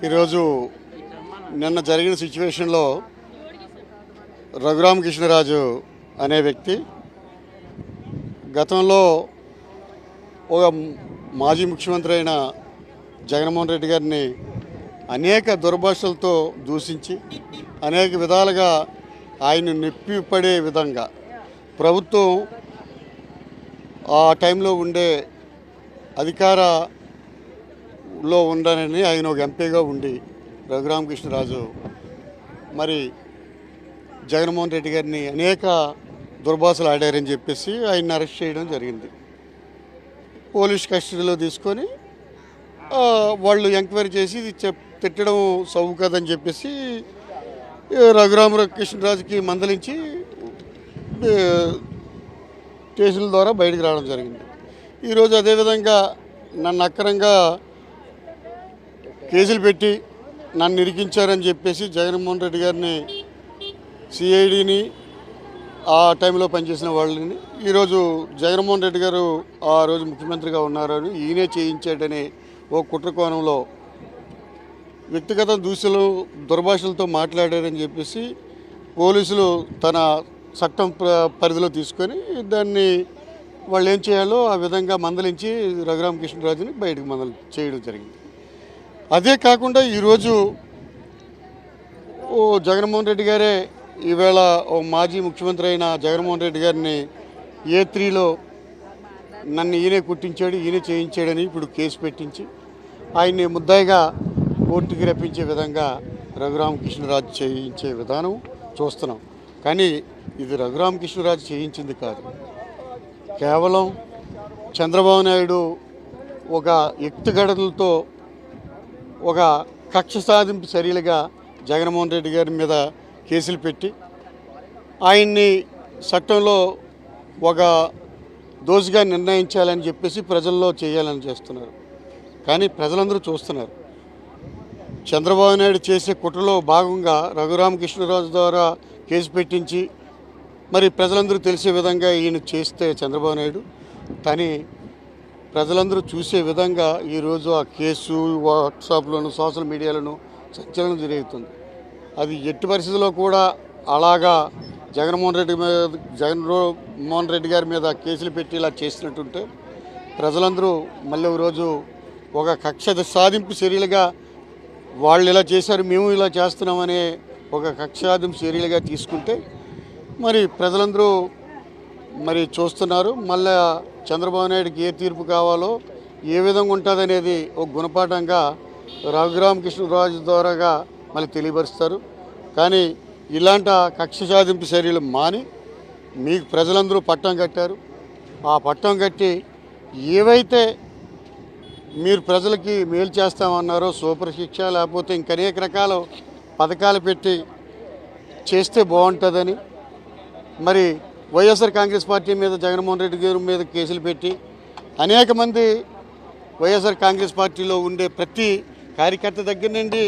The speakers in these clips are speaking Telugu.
ఈరోజు నిన్న జరిగిన సిచ్యువేషన్లో రఘురామకృష్ణరాజు అనే వ్యక్తి గతంలో ఒక మాజీ ముఖ్యమంత్రి అయిన జగన్మోహన్ రెడ్డి గారిని అనేక దుర్భాషలతో దూషించి అనేక విధాలుగా ఆయన నొప్పిపడే విధంగా ప్రభుత్వం ఆ టైంలో ఉండే అధికారంలో ఉండనని ఆయన ఒక ఎంపీగా ఉండి రఘురామకృష్ణరాజు మరి జగన్మోహన్ రెడ్డి గారిని అనేక దుర్భాషలు ఆడారని చెప్పేసి ఆయన అరెస్ట్ చేయడం జరిగింది. పోలీస్ కస్టడీలో తీసుకొని వాళ్ళు ఎంక్వైరీ చేసి ఇది తిట్టడం సవ్వు కదని చెప్పేసి రఘురామకృష్ణరాజుకి మందలించి కేసుల ద్వారా బయటకు రావడం జరిగింది. ఈరోజు అదేవిధంగా నన్ను అక్రమంగా కేసులు పెట్టి నన్ను ఇరికించారని చెప్పేసి జగన్మోహన్ రెడ్డి గారిని సిఐడిని ఆ టైంలో పనిచేసిన వాళ్ళని ఈరోజు జగన్మోహన్ రెడ్డి గారు ఆ రోజు ముఖ్యమంత్రిగా ఉన్నారని ఈయనే చేయించాడని ఓ కుట్రకోణంలో వ్యక్తిగత దూషణలు దుర్భాషలతో మాట్లాడారని చెప్పేసి పోలీసులు తన చట్టం పరిధిలో తీసుకొని దాన్ని వాళ్ళు ఏం చేయాలో ఆ విధంగా మందలించి రఘురామకృష్ణరాజుని బయటకు చేయడం జరిగింది. అదే కాకుండా ఈరోజు ఓ జగన్మోహన్ రెడ్డి గారే ఈవేళ ఓ మాజీ ముఖ్యమంత్రి అయిన జగన్మోహన్ రెడ్డి గారిని A3లో నన్ను ఈయనే కుట్టించాడు ఈయనే చేయించాడని ఇప్పుడు కేసు పెట్టించి ఆయన్ని ముద్దాయిగా కోర్టుకి రప్పించే విధంగా రఘురామకృష్ణరాజు చేయించే విధానం చూస్తున్నాం. కానీ ఇది రఘురామకృష్ణరాజు చేయించింది కాదు, కేవలం చంద్రబాబు నాయుడు ఒక ఎత్తుగడలతో ఒక కక్ష సాధింపు చర్యలుగా జగన్మోహన్ రెడ్డి గారి మీద కేసులు పెట్టి ఆయన్ని చట్టంలో ఒక దోషిగా నిర్ణయించాలని చెప్పేసి ప్రజల్లో చేయాలని చేస్తున్నారు. కానీ ప్రజలందరూ చూస్తున్నారు. చంద్రబాబు నాయుడు చేసే కుట్రలో భాగంగా రఘురామకృష్ణరాజు ద్వారా కేసు పెట్టించి మరి ప్రజలందరూ తెలిసే విధంగా ఈయన చేస్తే చంద్రబాబు నాయుడు కానీ ప్రజలందరూ చూసే విధంగా ఈరోజు ఆ కేసు వాట్సాప్లోను సోషల్ మీడియాలోను సంచలనం జరుగుతుంది. అది ఎట్టి పరిస్థితుల్లో కూడా అలాగా జగన్మోహన్ రెడ్డి గారి మీద కేసులు పెట్టి ఇలా చేసినట్టుంటే ప్రజలందరూ మళ్ళీ రోజు ఒక కక్ష సాధింపు చర్యలుగా వాళ్ళు ఇలా చేశారు మేము ఇలా చేస్తున్నామనే ఒక కక్ష సాధింపు చర్యలుగా తీసుకుంటే మరి ప్రజలందరూ మరి చూస్తున్నారు. మళ్ళీ చంద్రబాబు నాయుడికి ఏ తీర్పు కావాలో ఏ విధంగా ఉంటుందనేది ఒక గుణపాఠంగా రఘురామకృష్ణరాజు ద్వారాగా మళ్ళీ తెలియపరుస్తారు. కానీ ఇలాంటి కక్ష సాధింపు చర్యలు మాని మీకు ప్రజలందరూ పట్టం కట్టారు. ఆ పట్టం కట్టి ఏవైతే మీరు ప్రజలకి మేలు చేస్తామన్నారో సూపర్ శిక్ష లేకపోతే ఇంకనేక రకాల పథకాలు పెట్టి చేస్తే బాగుంటుందని మరి వైఎస్ఆర్ కాంగ్రెస్ పార్టీ మీద జగన్మోహన్ రెడ్డి గారి మీద కేసులు పెట్టి అనేక మంది వైఎస్ఆర్ కాంగ్రెస్ పార్టీలో ఉండే ప్రతి కార్యకర్త దగ్గర నుండి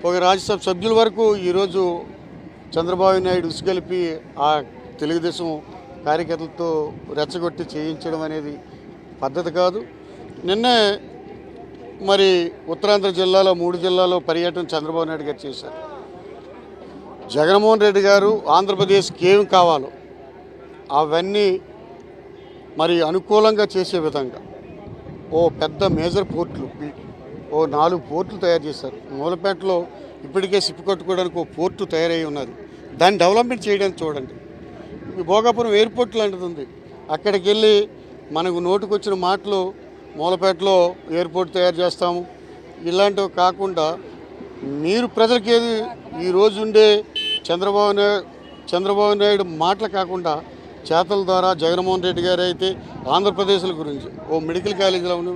ఒక రాజ్యసభ సభ్యుల వరకు ఈరోజు చంద్రబాబు నాయుడు ఉసుగలిపి ఆ తెలుగుదేశం కార్యకర్తలతో రెచ్చగొట్టి చేయించడం అనేది పద్ధతి కాదు. నిన్నే మరి ఉత్తరాంధ్ర జిల్లాలో 3 జిల్లాలో పర్యటన చంద్రబాబు నాయుడు గారు చేశారు. జగన్మోహన్ రెడ్డి గారు ఆంధ్రప్రదేశ్కి ఏం కావాలో అవన్నీ మరి అనుకూలంగా చేసే విధంగా ఓ పెద్ద మేజర్ పోర్టులు ఓ 4 పోర్టులు తయారు చేశారు. మూలపేటలో ఇప్పటికే సిప్పు కట్టుకోవడానికి ఓ పోర్టు తయారై ఉన్నది. దాన్ని డెవలప్మెంట్ చేయడానికి చూడండి. భోగాపురం ఎయిర్పోర్ట్ లాంటిది ఉంది. అక్కడికి వెళ్ళి మనకు నోటుకొచ్చిన మాటలు మూలపేటలో ఎయిర్పోర్ట్ తయారు చేస్తాము ఇలాంటివి కాకుండా మీరు ప్రజలకి ఏది ఈరోజు ఉండే చంద్రబాబు నాయుడు మాటలు కాకుండా చేతల ద్వారా జగన్మోహన్ రెడ్డి గారు అయితే ఆంధ్రప్రదేశ్ల గురించి ఓ మెడికల్ కాలేజీలో ఉండి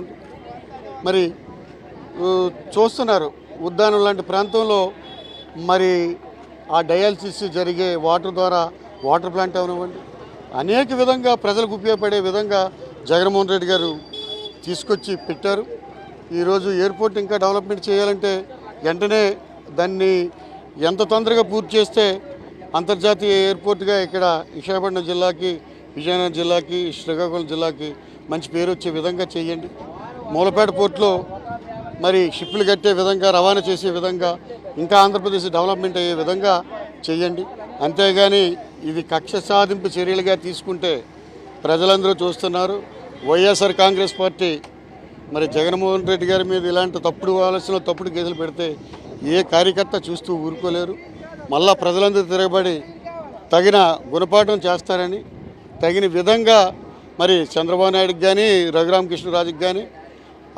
మరి చూస్తున్నారు. ఉద్దానం లాంటి ప్రాంతంలో మరి ఆ డయాలసిస్ జరిగే వాటర్ ద్వారా వాటర్ ప్లాంట్ అవనివ్వండి అనేక విధంగా ప్రజలకు ఉపయోగపడే విధంగా జగన్మోహన్ రెడ్డి గారు తీసుకొచ్చి పెట్టారు. ఈరోజు ఎయిర్పోర్ట్ ఇంకా డెవలప్మెంట్ చేయాలంటే వెంటనే దాన్ని ఎంత తొందరగా పూర్తి చేస్తే అంతర్జాతీయ ఎయిర్పోర్ట్గా ఇక్కడ విశాఖపట్నం జిల్లాకి విజయనగరం జిల్లాకి శ్రీకాకుళం జిల్లాకి మంచి పేరు వచ్చే విధంగా చేయండి. మూలపేట పోర్టులో మరి షిప్పులు కట్టే విధంగా రవాణా చేసే విధంగా ఇంకా ఆంధ్రప్రదేశ్ డెవలప్మెంట్ అయ్యే విధంగా చేయండి. అంతేగాని ఇది కక్ష సాధింపు చర్యలుగా తీసుకుంటే ప్రజలందరూ చూస్తున్నారు. వైఎస్ఆర్ కాంగ్రెస్ పార్టీ మరి జగన్మోహన్ రెడ్డి గారి మీద ఇలాంటి తప్పుడు ఆలోచనలు తప్పుడు కేసులు పెడితే ఏ కార్యకర్త చూస్తూ ఊరుకోలేరు. మళ్ళా ప్రజలందరూ తిరగబడి తగిన గుణపాఠం చేస్తారని తగిన విధంగా మరి చంద్రబాబు నాయుడుకి కానీ రఘురామకృష్ణరాజుకి కానీ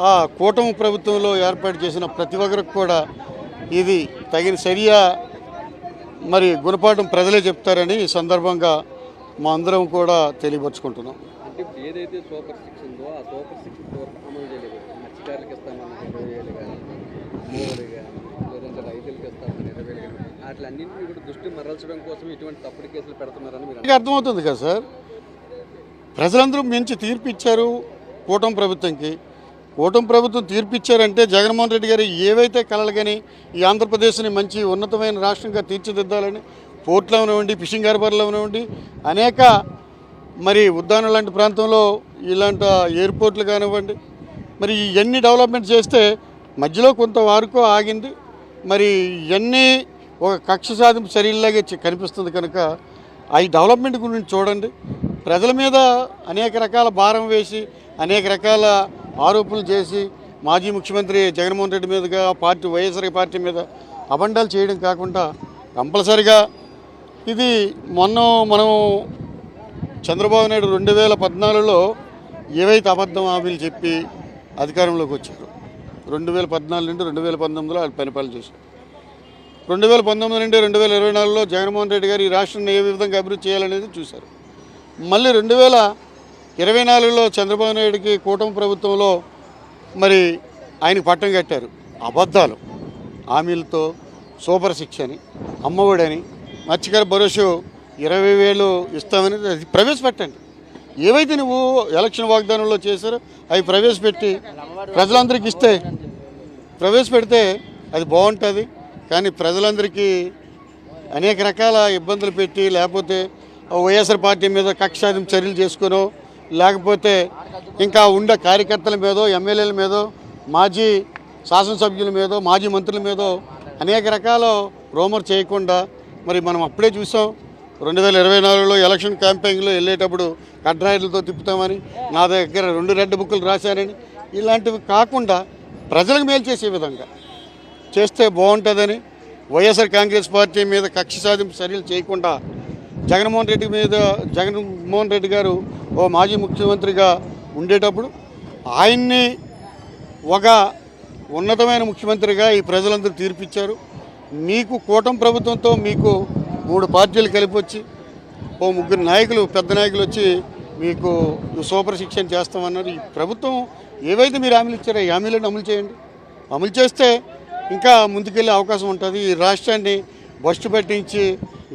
ఆ కూటమి ప్రభుత్వంలో ఏర్పాటు చేసిన ప్రతి ఒక్కరికి కూడా ఇది తగిన చర్య మరి గుణపాఠం ప్రజలే చెప్తారని ఈ సందర్భంగా మా అందరం కూడా తెలియపరుచుకుంటున్నాం. అంటే ఏదైతే సూపర్ సిక్స్ ఉందో ఆ సూపర్ సిక్స్ అమలు చేయలేదు. మత్స్యకారులకు ఇస్తామన్న 20,000 కానీ, అమ్మఒడి కానీ, లేదంటే రైతులకు ఇస్తామన్న 20,000 కానీ, వాటిలన్నింటినీ కూడా దృష్టి మరల్చడం కోసం ఇటువంటి తప్పుడు కేసులు పెడుతున్నారని మీరు అర్థమవుతుంది కదా సార్. ప్రజలందరూ మంచి తీర్పు ఇచ్చారు కూటమి ప్రభుత్వంకి. కూటమి ప్రభుత్వం తీర్పు ఇచ్చారంటే జగన్మోహన్ రెడ్డి గారు ఏవైతే కలలు కానీ ఈ ఆంధ్రప్రదేశ్ని మంచి ఉన్నతమైన రాష్ట్రంగా తీర్చిదిద్దాలని పోర్ట్లో ఉన్నవండి, ఫిషింగ్ హార్బర్లో ఉన్నవండి, అనేక మరి ఉద్యానం లాంటి ప్రాంతంలో ఇలాంటి ఎయిర్పోర్ట్లు కానివ్వండి, మరి ఇవన్నీ డెవలప్మెంట్ చేస్తే మధ్యలో కొంత వరకు ఆగింది. మరి ఇవన్నీ ఒక కక్ష సాధింపు చర్యలాగే కనిపిస్తుంది కనుక ఈ డెవలప్మెంట్ గురించి చూడండి. ప్రజల మీద అనేక రకాల భారం వేసి అనేక రకాల ఆరోపణలు చేసి మాజీ ముఖ్యమంత్రి జగన్మోహన్ రెడ్డి మీదుగా పార్టీ వైఎస్ఆర్ పార్టీ మీద అబండాలు చేయడం కాకుండా కంపల్సరిగా ఇది మనం చంద్రబాబు నాయుడు 2014లో ఏవైతే అబద్ధం హామీలు చెప్పి అధికారంలోకి వచ్చారు 2014 నుండి 2019లో వాళ్ళు పరిపాలన చేశారు. 2019 నుండి 2024లో జగన్మోహన్ రెడ్డి గారు ఈ రాష్ట్రాన్ని ఏ విధంగా అభివృద్ధి చేయాలనేది చూశారు. మళ్ళీ 2024లో చంద్రబాబు నాయుడికి కూటమి ప్రభుత్వంలో మరి ఆయనకు పట్టం కట్టారు. అబద్ధాలు హామీలతో సూపర్ సిక్స్ అని, అమ్మఒడని, మత్స్యకార భరోసా 20,000 ఇస్తామని అది ప్రవేశపెట్టండి. ఏవైతే నువ్వు ఎలక్షన్ వాగ్దానంలో చేశారో అవి ప్రవేశపెట్టి ప్రజలందరికీ ఇస్తే ప్రవేశపెడితే అది బాగుంటుంది. కానీ ప్రజలందరికీ అనేక రకాల ఇబ్బందులు పెట్టి లేకపోతే వైఎస్ఆర్ పార్టీ మీద కక్ష సాధింపు చర్యలు చేసుకునో లేకపోతే ఇంకా ఉండే కార్యకర్తల మీదో ఎమ్మెల్యేల మీదో మాజీ శాసనసభ్యుల మీదో మాజీ మంత్రుల మీదో అనేక రకాల రూమర్ చేయకుండా మరి మనం అప్పుడే చూసాం. 2024లో ఎలక్షన్ క్యాంపెయిన్లో వెళ్ళేటప్పుడు కడ్రాయిలతో తిప్పుతామని, నా దగ్గర 2 రెడ్ బుక్కులు రాశానని, ఇలాంటివి కాకుండా ప్రజలకు మేలు చేసే విధంగా చేస్తే బాగుంటుందని వైఎస్ఆర్ కాంగ్రెస్ పార్టీ మీద కక్ష సాధింపు చర్యలు చేయకుండా జగన్మోహన్ రెడ్డి గారు ఓ మాజీ ముఖ్యమంత్రిగా ఉండేటప్పుడు ఆయన్ని ఒక ఉన్నతమైన ముఖ్యమంత్రిగా ఈ ప్రజలందరూ తీర్పిచ్చారు. మీకు కూటమి ప్రభుత్వంతో మీకు 3 పార్టీలు కలిపి వచ్చి ఓ 3 నాయకులు పెద్ద నాయకులు వచ్చి మీకు సూపర్ శిక్షణ చేస్తామన్నారు. ఈ ప్రభుత్వం ఏవైతే మీరు హామీలు ఇచ్చారో ఈ హామీలను అమలు చేయండి. అమలు చేస్తే ఇంకా ముందుకెళ్ళే అవకాశం ఉంటుంది. ఈ రాష్ట్రాన్ని బస్టు పట్టించి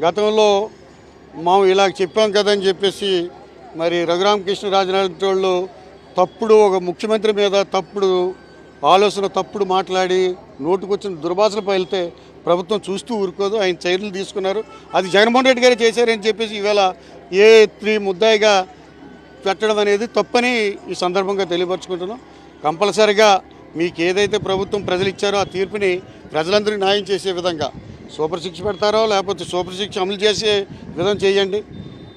గతంలో మనం ఇలా చెప్పాం కదని చెప్పేసి మరి రఘురామకృష్ణరాజు లాంటి వాళ్ళు తప్పుడు ఒక ముఖ్యమంత్రి మీద తప్పుడు ఆలోచన తప్పుడు మాట్లాడి నోటుకొచ్చిన దుర్భాషలు పలితే ప్రభుత్వం చూస్తూ ఊరుకోదు. ఆయన చర్యలు తీసుకున్నారు. అది జగన్మోహన్ రెడ్డి గారే చేశారని చెప్పేసి ఈవేళ A3 ముద్దాయిగా పెట్టడం అనేది తప్పని ఈ సందర్భంగా తెలియపరుచుకుంటున్నాం. కంపల్సరిగా మీకు ఏదైతే ప్రభుత్వం ప్రజలు ఇచ్చారో ఆ తీర్పుని ప్రజలందరికీ న్యాయం చేసే విధంగా సూపర్ సిక్స్ పెడతారో లేకపోతే సూపర్ సిక్స్ అమలు చేసే విధంగా చేయండి.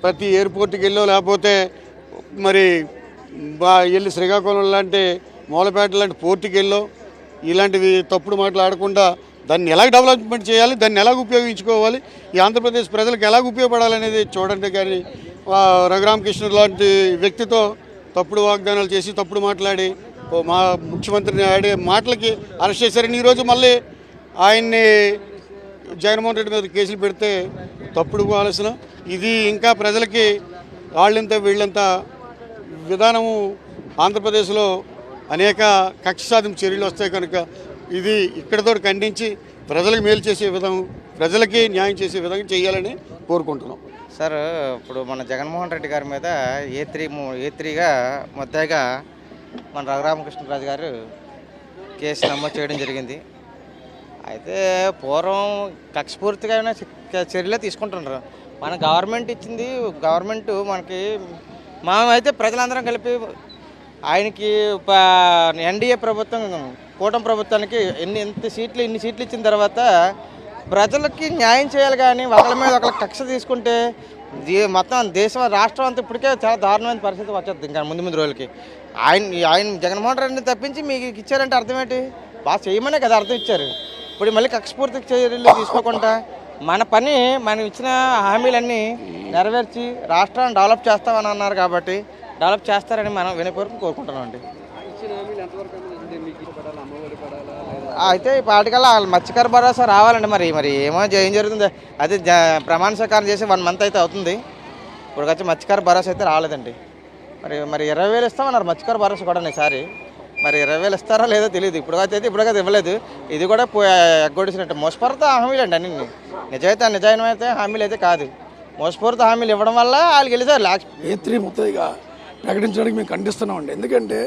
ప్రతి ఎయిర్పోర్ట్కి వెళ్ళో లేకపోతే మరి వెళ్ళి శ్రీకాకుళం లాంటి మూలపేట లాంటి పోర్టుకి వెళ్ళో ఇలాంటివి తప్పుడు మాట్లాడకుండా దాన్ని ఎలాగ డెవలప్మెంట్ చేయాలి, దాన్ని ఎలాగ ఉపయోగించుకోవాలి, ఈ ఆంధ్రప్రదేశ్ ప్రజలకు ఎలాగ ఉపయోగపడాలనేది చూడండి. కానీ రఘురామకృష్ణ లాంటి వ్యక్తితో తప్పుడు వాగ్దానాలు చేసి తప్పుడు మాట్లాడి మా ముఖ్యమంత్రిని ఆడే మాటలకి అరెస్ట్ చేశారని ఈరోజు మళ్ళీ ఆయన్ని జగన్మోహన్ రెడ్డి మీద కేసులు పెడితే తప్పుడు ఆలోచన. ఇది ఇంకా ప్రజలకి వాళ్ళంతా వీళ్ళంత విధానము ఆంధ్రప్రదేశ్లో అనేక కక్ష సాధింపు చర్యలు వస్తాయి కనుక ఇది ఇక్కడితో ఖండించి ప్రజలకు మేలు చేసే విధం ప్రజలకి న్యాయం చేసే విధంగా చేయాలని కోరుకుంటున్నాం. సార్ ఇప్పుడు మన జగన్మోహన్ రెడ్డి గారి మీద A3గా ముద్దాయిగా మన రఘురామకృష్ణరాజు గారు కేసు నమోదు చేయడం జరిగింది. అయితే పూర్వం కక్షపూర్తిగా చర్యలే తీసుకుంటున్నారు. మన గవర్నమెంట్ ఇచ్చింది గవర్నమెంట్ మనకి మనమైతే ప్రజలందరం కలిపి ఆయనకి NDA ప్రభుత్వం కూటమి ప్రభుత్వానికి ఇన్ని సీట్లు ఇచ్చిన తర్వాత ప్రజలకి న్యాయం చేయాలి. కానీ ఒకళ్ళ మీద ఒకళ్ళ కక్ష తీసుకుంటే మొత్తం దేశం రాష్ట్రం అంతా ఇప్పటికే చాలా దారుణమైన పరిస్థితి వచ్చేది. ఇంకా ముందు రోజులకి ఆయన జగన్మోహన్ రెడ్డిని తప్పించి మీకు ఇచ్చారంటే అర్థం ఏంటి? బాగా చేయమనే కదా అర్థం ఇచ్చారు. ఇప్పుడు మళ్ళీ కక్షపూర్తి చర్యలు తీసుకోకుండా మనం ఇచ్చిన హామీలన్నీ నెరవేర్చి రాష్ట్రాన్ని డెవలప్ చేస్తామని అన్నారు కాబట్టి డెవలప్ చేస్తారని మనం వినపూర్వకం కోరుకుంటున్నాం అండి. అయితే ఈ పాటికల్లా మత్స్యకార భరోసా రావాలండి. మరి ఏం జరుగుతుంది? అది ప్రమాణ స్వీకారం చేసి 1 month అయితే అవుతుంది. ఇప్పుడు వచ్చి మత్స్యకార భరోసా అయితే రాలేదండి. మరి 20,000 ఇస్తామన్నారు మత్స్యకార భరోసా కూడా ఈసారి. మరి 20,000 ఇస్తారో లేదో తెలియదు. ఇప్పటికైతే ఇవ్వలేదు. ఇది కూడా ఎగ్గొడిసినట్టు మోసపూరిత హామీలు అండి అన్ని. నిజాయితీ హామీలు అయితే కాదు. మోసపూరిత హామీలు ఇవ్వడం వల్ల వాళ్ళు గెలిచారు. A3 ముత్తయిగా ప్రకటించడానికి మేము ఖండిస్తున్నామండి. ఎందుకంటే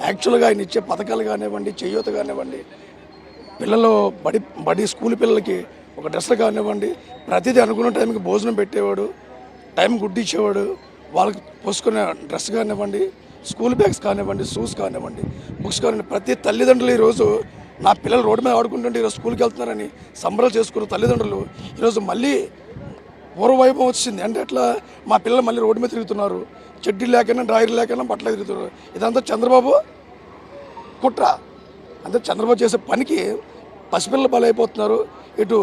యాక్చువల్గా ఆయన ఇచ్చే పథకాలు కానివ్వండి, చేయూత కానివ్వండి, పిల్లలు బడి స్కూల్ పిల్లలకి ఒక డ్రెస్సులు కానివ్వండి, ప్రతిదీ అనుకున్న టైంకి భోజనం పెట్టేవాడు, టైం గుడ్డిచ్చేవాడు, వాళ్ళకి పోసుకునే డ్రెస్ కానివ్వండి, స్కూల్ బ్యాగ్స్ కానివ్వండి, షూస్ కానివ్వండి, బుక్స్ కానివ్వండి. ప్రతి తల్లిదండ్రులు ఈరోజు నా పిల్లలు రోడ్డు మీద ఆడుకుంటుంటే ఈరోజు స్కూల్కి వెళ్తున్నారని సంబరాలు చేసుకున్న తల్లిదండ్రులు ఈరోజు మళ్ళీ పూర్వవైభవం వచ్చింది. అంటే అట్లా మా పిల్లలు మళ్ళీ రోడ్డు మీద తిరుగుతున్నారు, చెడ్డీ లేకైనా డ్రాయర్ లేకైనా బట్టలు తిరుగుతున్నారు. ఇదంతా చంద్రబాబు కుట్ర. అంటే చంద్రబాబు చేసే పనికి పసిపిల్లలు బలైపోతున్నారు, ఇటు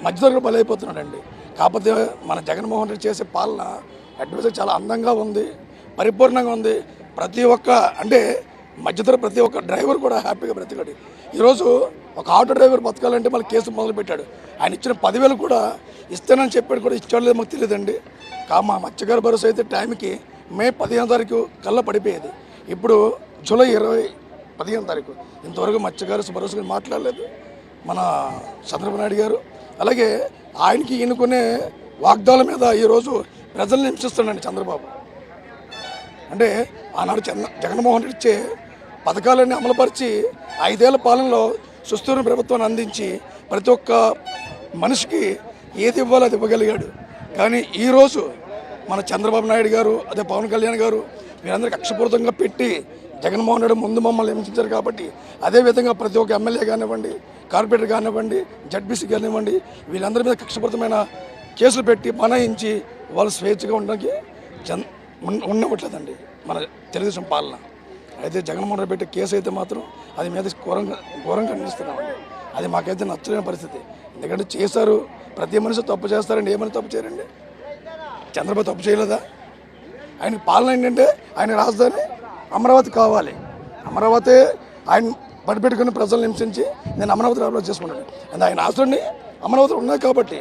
మధ్యతరగతి బలైపోతున్నాడండి. కాకపోతే మన జగన్మోహన్ రెడ్డి చేసే పాలన అడ్వైజర్ చాలా అందంగా ఉంది, పరిపూర్ణంగా ఉంది. ప్రతి ఒక్క అంటే మధ్యతరగతి ప్రతి ఒక్క డ్రైవర్ కూడా హ్యాపీగా బ్రతికాడు. ఈరోజు ఒక ఆటో డ్రైవర్ బతకాలంటే మళ్ళీ కేసు మొదలుపెట్టాడు. ఆయన ఇచ్చిన 10,000 కూడా ఇస్తానని చెప్పాడు, కూడా ఇచ్చాడు లేదు మాకు తెలియదండి. మా మత్స్యకార భరోసా అయితే టైంకి మే 15వ తారీఖు కల్లా పడిపోయేది. ఇప్పుడు జూలై 15వ తారీఖు ఇంతవరకు మత్స్యకార భరోసా మాట్లాడలేదు మన చంద్రబాబు నాయుడు గారు. అలాగే ఆయనకి ఎన్నుకునే వాగ్దానాల మీద ఈరోజు ప్రజల్ని హింసిస్తున్నాడు చంద్రబాబు. అంటే ఆనాడు జగన్మోహన్ రెడ్డి ఇచ్చే పథకాలన్నీ అమలుపరిచి 5 ఏళ్ల పాలనలో సుస్థిర ప్రభుత్వాన్ని అందించి ప్రతి ఒక్క మనిషికి ఏది ఇవ్వాలో అది ఇవ్వగలిగాడు. కానీ ఈరోజు మన చంద్రబాబు నాయుడు గారు, అదే పవన్ కళ్యాణ్ గారు వీరందరికీ కక్షపూరితంగా పెట్టి జగన్మోహన్ రెడ్డి ముందు మమ్మల్ని హింసించారు కాబట్టి అదేవిధంగా ప్రతి ఒక్క ఎమ్మెల్యే కానివ్వండి, కార్పొరేటర్ కానివ్వండి, జడ్బీసీ కానివ్వండి, వీళ్ళందరి మీద కక్షపూరితమైన కేసులు పెట్టి బనాయించి వాళ్ళు స్వేచ్ఛగా ఉండడానికి ఉండవట్లేదండి మన తెలుగుదేశం పాలన. అయితే జగన్మోహన్ రెడ్డి పెట్టే కేసు అయితే మాత్రం అది మీద ఘోరంగా ఖండిస్తున్నామండి. అది మాకైతే నచ్చలేని పరిస్థితి. ఎందుకంటే చేశారు, ప్రతి మనిషి తప్పు చేస్తారండి. ఏమైనా తప్పు చేయరండి. చంద్రబాబు తప్పు చేయలేదా? ఆయన పాలన ఏంటంటే ఆయన రాజధాని అమరావతి కావాలి, అమరావతి ఆయన పడిపెట్టుకుని ప్రజలను హింసించి నేను అమరావతి అభివృద్ధి చేసుకున్నాను. అది ఆయన ఆశలన్నీ అమరావతి ఉన్నాయి కాబట్టి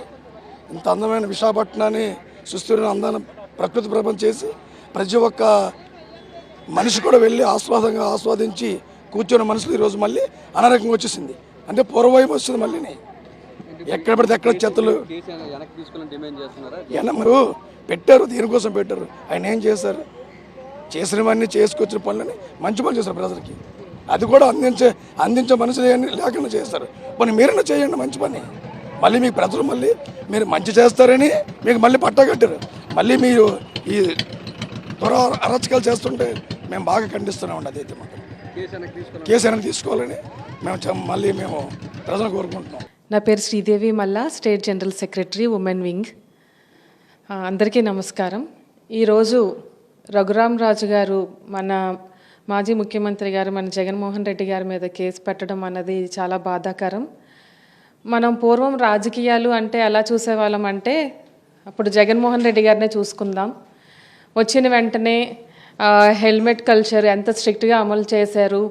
ఇంత అందమైన విశాఖపట్నాన్ని సుస్థిర అందాన్ని ప్రకృతి ప్రపంచం చేసి ప్రతి ఒక్క మనిషి కూడా వెళ్ళి ఆస్వాదించి కూర్చున్న మనుషులు ఈరోజు మళ్ళీ అనారోగ్యంగా వచ్చేసింది. అంటే పూర్వవైపు వస్తుంది మళ్ళీ. ఎక్కడ పడితే ఎక్కడ చెత్తలు మీరు పెట్టారు, దీనికోసం పెట్టారు. ఆయన ఏం చేశారు? చేసినవన్నీ చేసుకొచ్చిన పనులని మంచి పనులు చేశారు ప్రజలకి. అది కూడా అందించే మనుషులు లేకుండా చేస్తారు. పని మీరైనా చేయండి మంచి పని. మళ్ళీ మీకు ప్రజలు మళ్ళీ మీరు మంచి చేస్తారని మీకు మళ్ళీ పట్టా కట్టారు. మళ్ళీ మీరు ఈ అరచకాలు చేస్తుంటే మేము బాగా ఖండిస్తున్నామండి. అదైతే మాత్రం కేసు వెనక్కి తీసుకోవాలని మేము ప్రజలు కోరుకుంటున్నాం. నా పేరు శ్రీదేవి మల్లా, state general secretary, women wing. అందరికీ నమస్కారం. ఈరోజు రఘురామరాజు గారు, మన మాజీ ముఖ్యమంత్రి గారు, మన జగన్మోహన్ రెడ్డి గారి మీద కేసు పెట్టడం అన్నది చాలా బాధాకరం. మనం పూర్వం రాజకీయాలు అంటే ఎలా చూసేవాళ్ళం అంటే, అప్పుడు జగన్మోహన్ రెడ్డి గారినే చూసుకుందాం. వచ్చిన వెంటనే హెల్మెట్ కల్చర్ ఎంత స్ట్రిక్ట్గా అమలు చేశారు,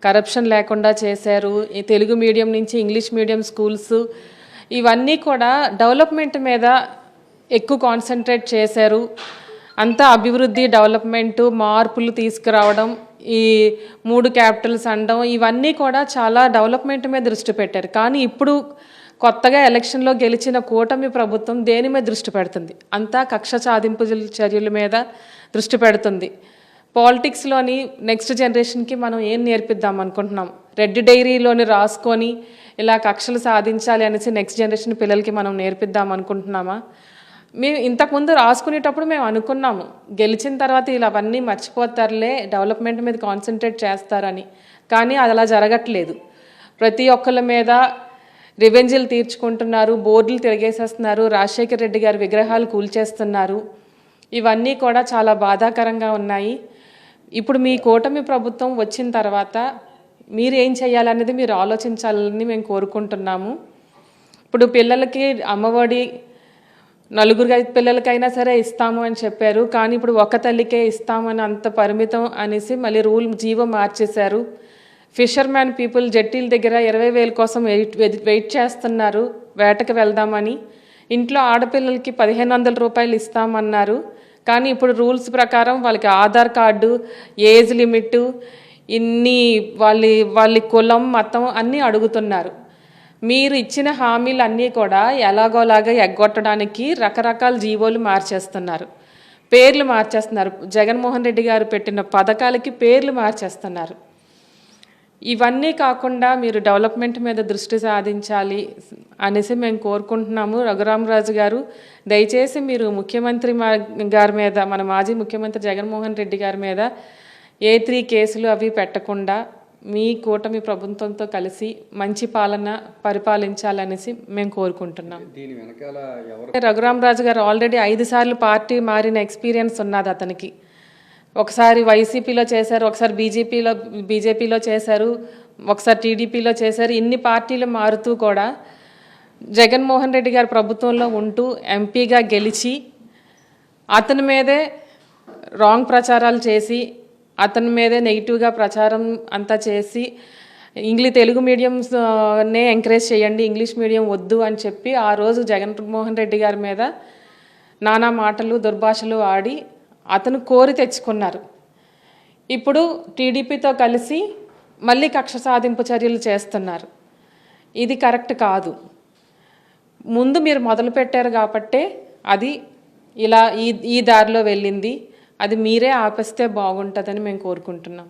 కరప్షన్ లేకుండా చేశారు, ఈ తెలుగు మీడియం నుంచి ఇంగ్లీష్ మీడియం స్కూల్స్ ఇవన్నీ కూడా డెవలప్మెంట్ మీద ఎక్కువ కాన్సన్ట్రేట్ చేశారు. అంతా అభివృద్ధి, డెవలప్మెంటు, మార్పులు తీసుకురావడం, ఈ 3 క్యాపిటల్స్ అనడం, ఇవన్నీ కూడా చాలా డెవలప్మెంట్ మీద దృష్టి పెట్టారు. కానీ ఇప్పుడు కొత్తగా ఎలక్షన్లో గెలిచిన కూటమి ప్రభుత్వం దేని మీద దృష్టి పెడుతుంది? అంతా కక్ష సాధింపు చర్యల మీద దృష్టి పెడుతుంది. పాలిటిక్స్లోని నెక్స్ట్ జనరేషన్కి మనం ఏం నేర్పిద్దాం అనుకుంటున్నాం? రెడ్ డైరీలోని రాసుకొని ఇలా కక్షలు సాధించాలి అనేసి నెక్స్ట్ జనరేషన్ పిల్లలకి మనం నేర్పిద్దాం అనుకుంటున్నామా? మేము ఇంతకుముందు రాసుకునేటప్పుడు మేము అనుకున్నాము గెలిచిన తర్వాత ఇలా అవన్నీ మర్చిపోతారులే, డెవలప్మెంట్ మీద కాన్సన్ట్రేట్ చేస్తారని. కానీ అది అలా జరగట్లేదు. ప్రతి ఒక్కళ్ళ మీద రివెంజ్లు తీర్చుకుంటున్నారు, బోర్డులు తిరిగేసేస్తున్నారు, రాజశేఖర రెడ్డి గారి విగ్రహాలు కూల్చేస్తున్నారు. ఇవన్నీ కూడా చాలా బాధాకరంగా ఉన్నాయి. ఇప్పుడు మీ కూటమి ప్రభుత్వం వచ్చిన తర్వాత మీరు ఏం చేయాలనేది మీరు ఆలోచించాలని మేము కోరుకుంటున్నాము. ఇప్పుడు పిల్లలకి అమ్మఒడి 4 పిల్లలకైనా సరే ఇస్తాము అని చెప్పారు, కానీ ఇప్పుడు ఒక తల్లికే ఇస్తామని అంత పరిమితం అనేసి మళ్ళీ జీవో మార్చేశారు. ఫిషర్మ్యాన్ పీపుల్ జట్టీల దగ్గర 20,000 కోసం వెయిట్ చేస్తున్నారు వేటకు వెళ్దామని. ఇంట్లో ఆడపిల్లలకి 1,500 రూపాయలు ఇస్తామన్నారు, కానీ ఇప్పుడు రూల్స్ ప్రకారం వాళ్ళకి ఆధార్ కార్డు, ఏజ్ లిమిట్, ఇన్ని వాళ్ళ కులం మతం అన్నీ అడుగుతున్నారు. మీరు ఇచ్చిన హామీలు అన్నీ కూడా ఎలాగోలాగా ఎగ్గొట్టడానికి రకరకాల జీవోలు మార్చేస్తున్నారు, పేర్లు మార్చేస్తున్నారు. జగన్మోహన్ రెడ్డి గారు పెట్టిన పథకాలకి పేర్లు మార్చేస్తున్నారు. ఇవన్నీ కాకుండా మీరు డెవలప్మెంట్ మీద దృష్టి సాధించాలి అనేసి మేము కోరుకుంటున్నాము. రఘురామరాజు గారు, దయచేసి మీరు ముఖ్యమంత్రి గారి మీద, మన మాజీ ముఖ్యమంత్రి జగన్మోహన్ రెడ్డి గారి మీద A3 కేసులు అవి పెట్టకుండా మీ కూటమి ప్రభుత్వంతో కలిసి మంచి పాలన పరిపాలించాలనేసి మేము కోరుకుంటున్నాం. దీని వెనకాల ఎవరు? రఘురామరాజు గారు ఆల్రెడీ 5 సార్లు పార్టీ మారిన ఎక్స్పీరియన్స్ ఉన్నది అతనికి. ఒకసారి వైసీపీలో చేశారు, ఒకసారి బీజేపీలో చేశారు, ఒకసారి టీడీపీలో చేశారు. ఇన్ని పార్టీలు మారుతూ కూడా జగన్మోహన్ రెడ్డి గారి ప్రభుత్వంలో ఉంటూ ఎంపీగా గెలిచి అతని మీదే రాంగ్ ప్రచారాలు చేసి, అతని మీదే నెగిటివ్గా ప్రచారం అంతా చేసి, తెలుగు మీడియంనే ఎంకరేజ్ చేయండి, ఇంగ్లీష్ మీడియం వద్దు అని చెప్పి ఆ రోజు జగన్మోహన్ రెడ్డి గారి మీద నానా మాటలు దుర్భాషలు ఆడి అతను కోరి తెచ్చుకున్నారు. ఇప్పుడు టీడీపీతో కలిసి మళ్ళీ కక్ష సాధింపు చర్యలు చేస్తున్నారు. ఇది కరెక్ట్ కాదు. ముందు మీరు మొదలు పెట్టారు కాబట్టే అది ఇలా ఈ దారిలో వెళ్ళింది. అది మీరే ఆపేస్తే బాగుంటుందని మేము కోరుకుంటున్నాం.